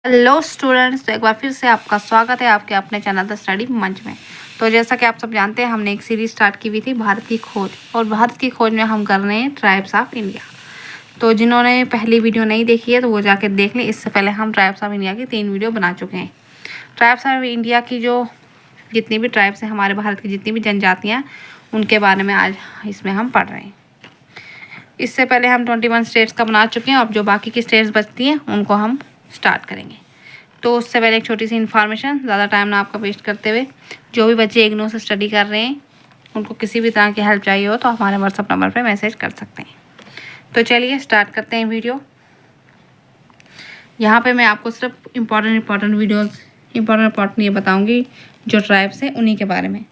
Hello students, तो एक बार फिर से आपका स्वागत है आपके अपने चैनल द स्टडी मंच में। तो जैसा कि आप सब जानते हैं, हमने एक सीरीज स्टार्ट की हुई थी भारत की खोज, और भारत की खोज में हम कर रहे हैं ट्राइब्स ऑफ इंडिया। तो जिन्होंने पहली वीडियो नहीं देखी है तो वो जाके देख लें। इससे पहले हम ट्राइब्स ऑफ इंडिया की 3 वीडियो बना चुके हैं। ट्राइब्स ऑफ इंडिया की जो जितनी भी ट्राइब्स हैं, हमारे भारत की जितनी भी जनजातियाँ, उनके बारे में आज इसमें हम पढ़ रहे हैं। इससे पहले हम 21 स्टेट्स का बना चुके हैं, और जो बाकी की स्टेट्स बचती हैं उनको हम स्टार्ट करेंगे। तो उससे पहले एक छोटी सी इन्फॉर्मेशन, ज़्यादा टाइम ना आपका वेस्ट करते हुए, जो भी बच्चे इग्नू से स्टडी कर रहे हैं उनको किसी भी तरह की हेल्प चाहिए हो तो हमारे व्हाट्सअप नंबर पे मैसेज कर सकते हैं। तो चलिए स्टार्ट करते हैं वीडियो। यहाँ पे मैं आपको सिर्फ इम्पॉर्टेंट वीडियोस इम्पॉर्टेंट ये बताऊँगी जो ट्राइब्स हैं उन्हीं के बारे में।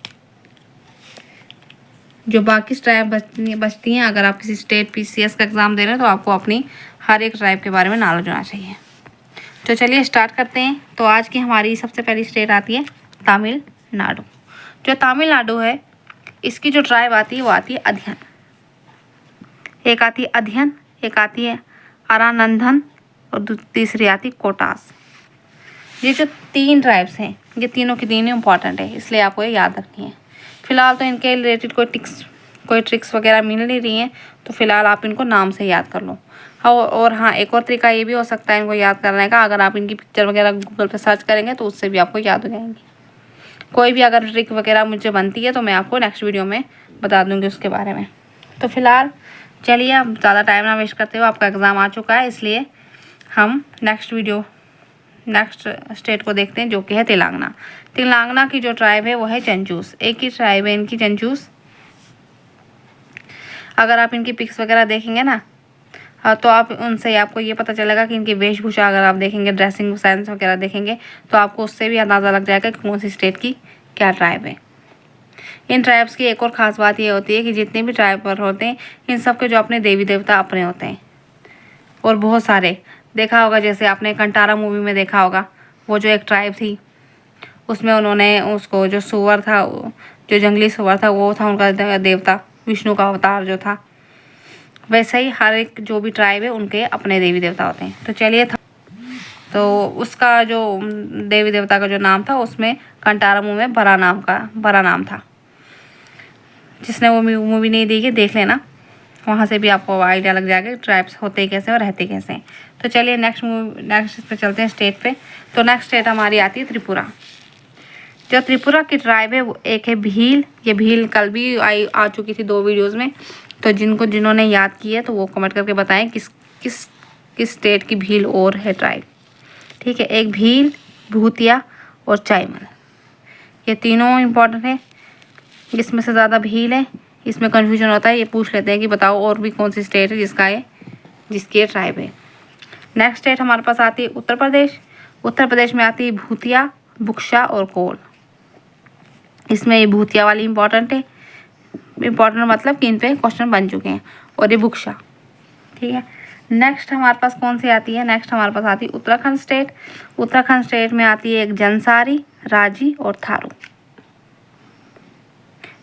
जो बाकी ट्राइब बचती हैं, अगर आप किसी स्टेट PCS का एग्ज़ाम दे रहे हैं तो आपको अपनी हर एक ट्राइब के बारे में नॉलेज होना चाहिए। तो चलिए स्टार्ट करते हैं। तो आज की हमारी सबसे पहली स्टेट आती है तमिलनाडु। जो तमिलनाडु है, इसकी जो ट्राइब आती है वो आती है अध्ययन। एक आती है अध्ययन, एक आती है अरानंदन, और तीसरी आती है कोटास। ये जो 3 ट्राइब्स हैं, ये तीनों की तीनों इंपॉर्टेंट है, इसलिए आपको ये याद रखनी है। फिलहाल तो इनके रिलेटेड कोई ट्रिक्स वगैरह मिल नहीं रही हैं, तो फिलहाल आप इनको नाम से याद कर लो। और हाँ, एक और तरीका ये भी हो सकता है इनको याद करने का, अगर आप इनकी पिक्चर वगैरह गूगल पे सर्च करेंगे तो उससे भी आपको याद हो जाएंगी। कोई भी अगर ट्रिक वगैरह मुझे बनती है तो मैं आपको नेक्स्ट वीडियो में बता दूँगी उसके बारे में। तो फिलहाल चलिए, अब ज़्यादा टाइम ना वेस्ट करते हुए, आपका एग्ज़ाम आ चुका है, इसलिए हम नेक्स्ट स्टेट को देखते हैं, जो कि है तेलंगाना। तेलंगाना की जो ट्राइब है वो है चंचूस। एक ही ट्राइब है इनकी, चंचूस। अगर आप इनकी पिक्स वगैरह देखेंगे ना, तो आप उनसे आपको ये पता चलेगा कि इनकी वेशभूषा अगर आप देखेंगे, ड्रेसिंग सेंस वगैरह देखेंगे, तो आपको उससे भी अंदाज़ा लग जाएगा कि कौन सी स्टेट की क्या ट्राइब है। इन ट्राइब्स की एक और ख़ास बात ये होती है कि जितने भी ट्राइब पर होते हैं, इन सब के जो अपने देवी देवता अपने होते हैं, और बहुत सारे। देखा होगा, जैसे आपने कंटारा मूवी में देखा होगा, वो जो एक ट्राइब थी, उसमें उन्होंने उसको जो सुअर था, जो जंगली सुअर था, वो था उनका देवता, विष्णु का अवतार जो था। वैसे ही हर एक जो भी ट्राइब है उनके अपने देवी देवता होते हैं। तो चलिए, तो उसका जो देवी देवता का जो नाम था, उसमें कंटारा मूवी में बरा नाम था। जिसने वो मूवी नहीं देखी, देख लेना, वहाँ से भी आपको आइडिया लग जाएगा ट्राइब्स होते कैसे और रहते कैसे हैं। तो चलिए नेक्स्ट पे चलते हैं स्टेट पे। तो नेक्स्ट स्टेट हमारी आती है त्रिपुरा। जो त्रिपुरा की ट्राइब है वो एक है भील। ये भील कल भी आ चुकी थी 2 वीडियोज़ में। तो जिन्होंने याद की है तो वो कमेंट करके बताएं किस स्टेट की भील और है ट्राइब। ठीक है, एक भील, भूतिया और चाईमल, ये तीनों इम्पॉर्टेंट है। इसमें से ज़्यादा भील है, इसमें कन्फ्यूजन होता है। ये पूछ लेते हैं कि बताओ और भी कौन सी स्टेट है जिसकी ये ट्राइब है। नेक्स्ट स्टेट हमारे पास आती है उत्तर प्रदेश। उत्तर प्रदेश में आती है भूतिया, बुक्शा और कोल। इसमें ये भूतिया वाली इम्पॉर्टेंट है। इम्पॉर्टेंट मतलब कि इन पे क्वेश्चन बन चुके हैं, और ये बुक्शा। ठीक है, नेक्स्ट हमारे पास कौन सी आती है? नेक्स्ट हमारे पास आती है उत्तराखंड स्टेट। उत्तराखंड स्टेट में आती है एक जंसारी, राजी और थारू।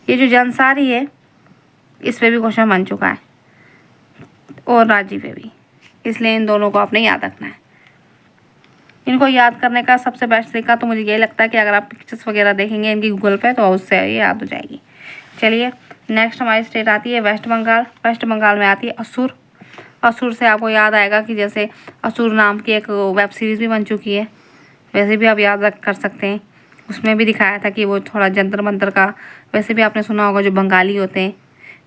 ये जो जंसारी है, इस पे भी क्वेश्चन बन चुका है, और राजी पे भी, इसलिए इन दोनों को आपने याद रखना है। इनको याद करने का सबसे बेस्ट तरीका तो मुझे यही लगता है कि अगर आप पिक्चर्स वगैरह देखेंगे इनकी गूगल पे, तो उससे ये याद हो जाएगी। चलिए, नेक्स्ट हमारी स्टेट आती है वेस्ट बंगाल। वेस्ट बंगाल में आती है असुर। असुर से आपको याद आएगा कि जैसे असुर नाम की एक वेब सीरीज़ भी बन चुकी है, वैसे भी आप याद कर सकते हैं। उसमें भी दिखाया था कि वो थोड़ा जंतर मंतर का, वैसे भी आपने सुना होगा जो बंगाली होते हैं,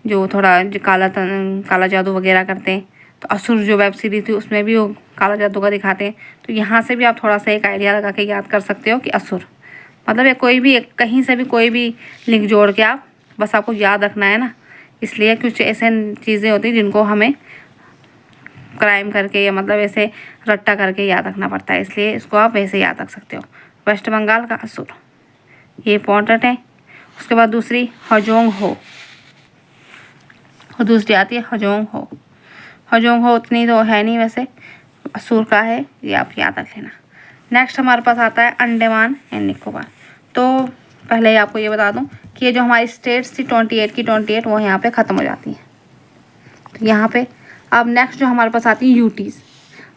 जो थोड़ा जो काला जादू वगैरह करते हैं, तो असुर जो वेब सीरीज़ थी उसमें भी वो काला जादू का दिखाते हैं। तो यहाँ से भी आप थोड़ा सा एक आइडिया लगा के याद कर सकते हो कि असुर मतलब ये कोई भी कहीं से भी कोई भी लिंक जोड़ के आप बस आपको याद रखना है ना। इसलिए कुछ ऐसे चीज़ें होती हैं जिनको हमें क्राइम करके या मतलब ऐसे रट्टा करके याद रखना पड़ता है, इसलिए इसको आप वैसे याद रख सकते हो। वेस्ट बंगाल का असुर, ये इम्पोर्टेंट है। उसके बाद दूसरी हजोंग हो, और दूसरी आती है हजोंग हो। हजोंग हो उतनी तो है नहीं, वैसे असुर का है, ये आप याद रख लेना। नेक्स्ट हमारे पास आता है अंडमान एंड निकोबार। तो पहले ही आपको ये बता दूं कि ये जो हमारी स्टेट्स थी 28 की 28, वो यहाँ पे ख़त्म हो जाती हैं। तो यहाँ पे अब नेक्स्ट जो हमारे पास आती है यूटीज़।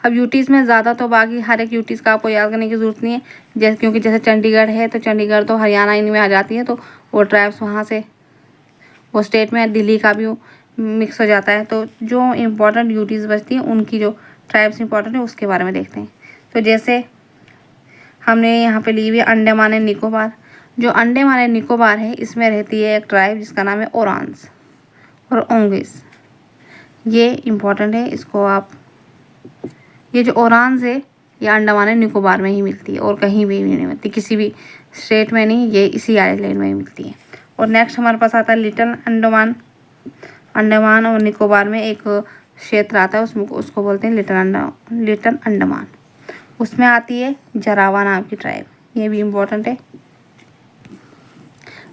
अब यूटीज़ में ज़्यादा तो बाकी हर एक यूटीज़ का आपको याद करने की ज़रूरत नहीं है, जैसे क्योंकि जैसे चंडीगढ़ है तो चंडीगढ़ तो हरियाणा इनमें आ जाती है, तो वो ट्राइब्स वहाँ से वो स्टेट में, दिल्ली का भी मिक्स हो जाता है। तो जो इम्पोर्टेंट यूटीज़ बचती हैं उनकी जो ट्राइब्स इंपॉर्टेंट है उसके बारे में देखते हैं। तो जैसे हमने यहाँ पे ली हुई है अंडमान एंड निकोबार। जो अंडमान एंड निकोबार है इसमें रहती है एक ट्राइब जिसका नाम है ओरांस और ओंगिस। ये इम्पोर्टेंट है, इसको आप, ये जो ओरांस है ये अंडमान एंड निकोबार में ही मिलती है और कहीं भी नहीं मिलती, किसी भी स्टेट में नहीं, ये इसी आइलैंड में ही मिलती है। और नेक्स्ट हमारे पास आता है लिटिल अंडमान। अंडमान और निकोबार में एक क्षेत्र आता है, उसमें उसको बोलते हैं लिटिल अंडमान। उसमें आती है जरावा नाम की ट्राइब, ये भी इम्पोर्टेंट है।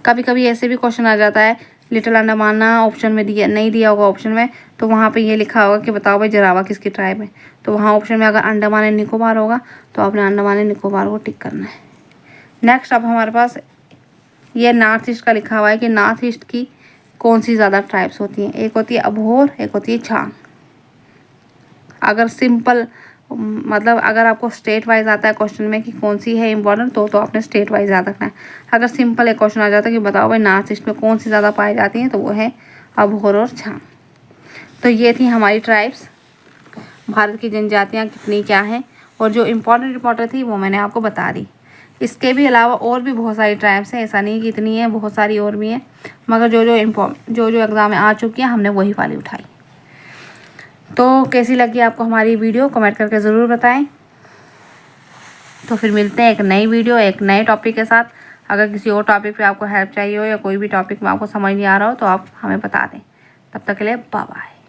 कभी कभी ऐसे भी क्वेश्चन आ जाता है लिटिल अंडमान ना ऑप्शन में दिया नहीं दिया होगा ऑप्शन में, तो वहाँ पे ये लिखा होगा कि बताओ भाई जरावा किसकी ट्राइब है, तो वहाँ ऑप्शन में अगर अंडमान एंड निकोबार होगा तो आपने अंडमान एंड निकोबार को टिक करना है। नेक्स्ट अब हमारे पास ये नॉर्थ ईस्ट का लिखा हुआ है कि नॉर्थ ईस्ट की कौन सी ज़्यादा ट्राइब्स होती हैं। एक होती है अबोहर, एक होती है छांग। अगर सिंपल मतलब अगर आपको स्टेट वाइज आता है क्वेश्चन में कि कौन सी है इंपॉर्टेंट, तो आपने स्टेट वाइज याद रखना है। अगर सिंपल एक क्वेश्चन आ जाता है कि बताओ भाई नॉर्थ ईस्ट में कौन सी ज़्यादा पाई जाती हैं, तो वो है अबोहर और छांग। तो ये थी हमारी ट्राइब्स, भारत की जनजातियाँ कितनी क्या हैं, और जो इम्पोर्टेंट थी वो मैंने आपको बता दी। इसके भी अलावा और भी बहुत सारी ट्राइब्स हैं, ऐसा नहीं कि इतनी है, बहुत सारी और भी हैं, मगर जो एग्ज़ाम में आ चुकी हैं हमने वही वाली उठाई। तो कैसी लगी आपको हमारी वीडियो कमेंट करके ज़रूर बताएं। तो फिर मिलते हैं एक नई वीडियो एक नए टॉपिक के साथ। अगर किसी और टॉपिक पे आपको हेल्प चाहिए हो या कोई भी टॉपिक में आपको समझ नहीं आ रहा हो तो आप हमें बता दें। तब तक के लिए बाय बाय।